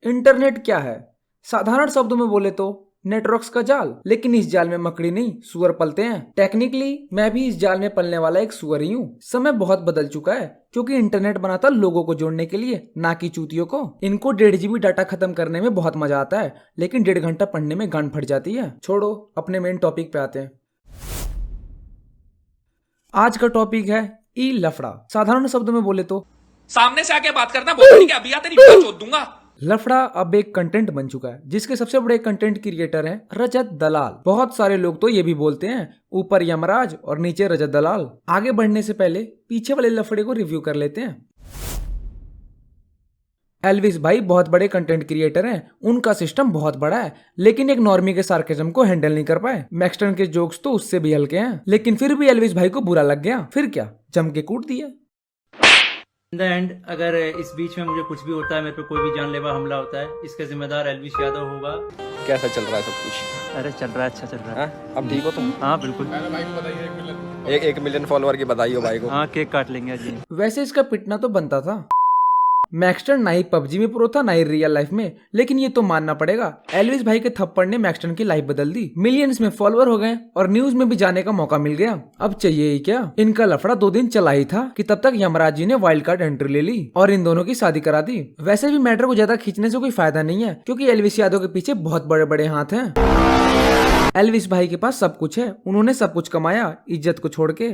Internet क्या है? साधारण शब्दों में बोले तो नेटवर्क्स का जाल। लेकिन इस जाल में मकड़ी नहीं, सुअर पलते हैं। टेक्निकली मैं भी इस जाल में पलने वाला एक सुअर ही हूँ। समय बहुत बदल चुका है क्योंकि इंटरनेट बना था लोगों को जोड़ने के लिए, ना कि चूतियों को। इनको 1.5 GB डाटा खत्म करने में बहुत मजा आता है, लेकिन 1.5 घंटा पढ़ने में गांड फट जाती है। छोड़ो, अपने मेन टॉपिक पे आते हैं। आज का टॉपिक है ई लफड़ा। साधारण शब्दों में बोले तो सामने से आके बात करना, बोल क्या अभी तेरी बात चोद दूंगा। लफड़ा अब एक कंटेंट बन चुका है जिसके सबसे बड़े कंटेंट क्रिएटर हैं रजत दलाल। बहुत सारे लोग तो ये भी बोलते हैं ऊपर यमराज और नीचे रजत दलाल। आगे बढ़ने से पहले पीछे वाले लफड़े को रिव्यू कर लेते हैं। एल्विस भाई बहुत बड़े कंटेंट क्रिएटर हैं, उनका सिस्टम बहुत बड़ा है, लेकिन एक नॉर्मी के सार्केज्म को हैंडल नहीं कर पाए। मैक्सटन के जोक्स तो उससे भी हल्के हैं, लेकिन फिर भी एल्विस भाई को बुरा लग गया। फिर क्या, जम के कूट दिया। इन द एंड अगर इस बीच में मुझे कुछ भी होता है, मेरे पे कोई भी जानलेवा हमला होता है, इसका जिम्मेदार एल्विस यादव होगा। कैसा चल रहा है सब कुछ? अरे चल रहा है, अच्छा चल रहा है। अब ठीक हो तुम? हाँ बिल्कुल। एक मिलियन फॉलोअर की बधाई हो भाई को। हाँ केक काट लेंगे आज। वैसे इसका पिटना तो बनता था। मैक्सटन ना ही पबजी में प्रो था ना ही रियल लाइफ में, लेकिन ये तो मानना पड़ेगा एल्विस भाई के थप्पड़ ने मैक्सटन की लाइफ बदल दी। मिलियंस में फॉलोअर हो गए और न्यूज में भी जाने का मौका मिल गया। अब चाहिए ही क्या। इनका लफड़ा 2 दिन चला ही था कि तब तक यमराज जी ने वाइल्ड कार्ड एंट्री ले ली और इन दोनों की शादी करा दी। वैसे भी मैटर को ज्यादा खींचने से कोई फायदा नहीं है क्योंकि एल्विस यादव के पीछे बहुत बड़े बड़े हाथ हैं। एल्विस भाई के पास सब कुछ है, उन्होंने सब कुछ कमाया इज्जत को छोड़ के।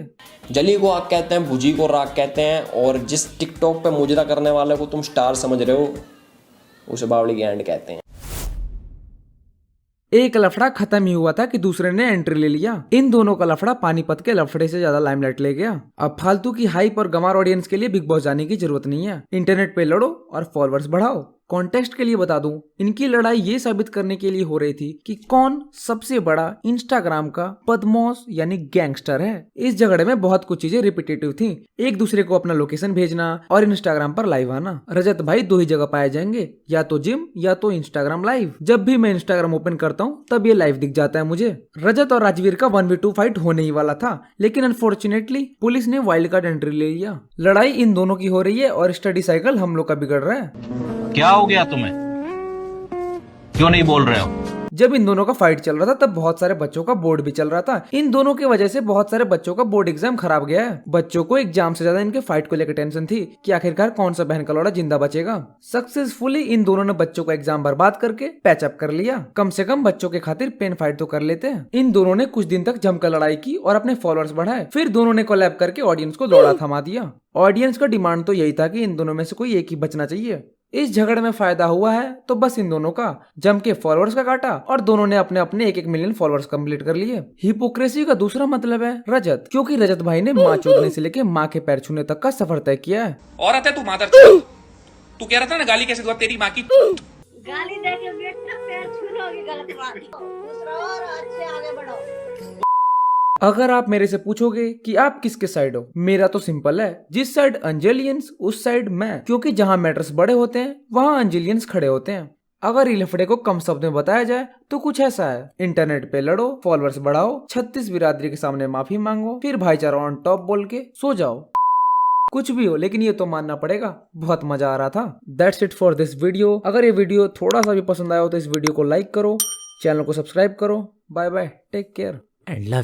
जली को आग कहते हैं, भुजी को राग कहते हैं, और जिस टिकटॉक पे मुजरा करने वाले को तुम स्टार समझ रहे हो उसे बावली गैंड कहते हैं। एक लफड़ा खत्म ही हुआ था कि दूसरे ने एंट्री ले लिया। इन दोनों का लफड़ा पानीपत के लफड़े से ज्यादा लाइमलाइट ले गया। अब फालतू की हाइप और गंवार ऑडियंस के लिए बिग बॉस जाने की जरूरत नहीं है। इंटरनेट पे लड़ो और फॉलोअर्स बढ़ाओ। कॉन्टेक्स्ट के लिए बता दूं, इनकी लड़ाई ये साबित करने के लिए हो रही थी कि कौन सबसे बड़ा इंस्टाग्राम का बदमाश यानी गैंगस्टर है। इस झगड़े में बहुत कुछ चीजें रिपीटेटिव थी, एक दूसरे को अपना लोकेशन भेजना और इंस्टाग्राम पर लाइव आना। रजत भाई 2 ही जगह पाए जाएंगे, या तो जिम या तो इंस्टाग्राम लाइव। जब भी मैं इंस्टाग्राम ओपन करता हूँ तब ये लाइव दिख जाता है मुझे। रजत और राजवीर का 1v2 फाइट होने ही वाला था, लेकिन अनफॉर्चुनेटली पुलिस ने वाइल्ड कार्ड एंट्री ले लिया। लड़ाई इन दोनों की हो रही है और स्टडी साइकिल हम लोग का बिगड़ रहा है। क्या हो गया तुम्हें? क्यों नहीं बोल रहे हो? जब इन दोनों का फाइट चल रहा था तब बहुत सारे बच्चों का बोर्ड भी चल रहा था। इन दोनों की वजह से बहुत सारे बच्चों का बोर्ड एग्जाम खराब गया है। बच्चों को एग्जाम से ज्यादा इनके फाइट को लेकर टेंशन थी कि आखिरकार कौन सा बहन का लौड़ा जिंदा बचेगा। सक्सेसफुली इन दोनों ने बच्चों का एग्जाम बर्बाद करके पैचअप कर लिया। कम से कम बच्चों के खातिर पेन फाइट तो कर लेते हैं। इन दोनों ने कुछ दिन तक जमकर लड़ाई की और अपने फॉलोअर्स बढ़ाए। फिर दोनों ने कोलैब करके ऑडियंस को दौड़ा थमा दिया। ऑडियंस का डिमांड तो यही था कि इन दोनों में से कोई एक ही बचना चाहिए। इस झगड़े में फायदा हुआ है तो बस इन दोनों का, जम के फॉलोअर्स का काटा और दोनों ने अपने अपने 1-1 मिलियन फॉलोअर्स कंप्लीट कर लिए। हिपोक्रेसी का दूसरा मतलब है रजत, क्योंकि रजत भाई ने माँ चोदने से लेके माँ के पैर छूने तक का सफर तय किया है। औरत है तू, मादर चोद। तू कह रहा था ना गाली कैसे दूंगा तेरी माँ की। गाली देके बेटा पैर छूलोगे, गलत बात। दूसरा और अच्छे आगे बढ़ो। अगर आप मेरे से पूछोगे कि आप किसके साइड हो, मेरा तो सिंपल है, जिस साइड अंजेलियंस उस साइड मैं, क्योंकि जहां मैटर्स बड़े होते हैं वहां अंजेलियंस खड़े होते हैं। अगर इस लफड़े को कम शब्द में बताया जाए तो कुछ ऐसा है, इंटरनेट पे लड़ो, फॉलोअर्स बढ़ाओ, 36 बिरादरी के सामने माफी मांगो, फिर भाईचारा ऑन टॉप बोल के सो जाओ। कुछ भी हो, लेकिन ये तो मानना पड़ेगा बहुत मजा आ रहा था। That's it for this video. अगर ये वीडियो थोड़ा सा भी पसंद आया हो तो इस वीडियो को लाइक करो, चैनल को सब्सक्राइब करो। Bye bye, take care and love.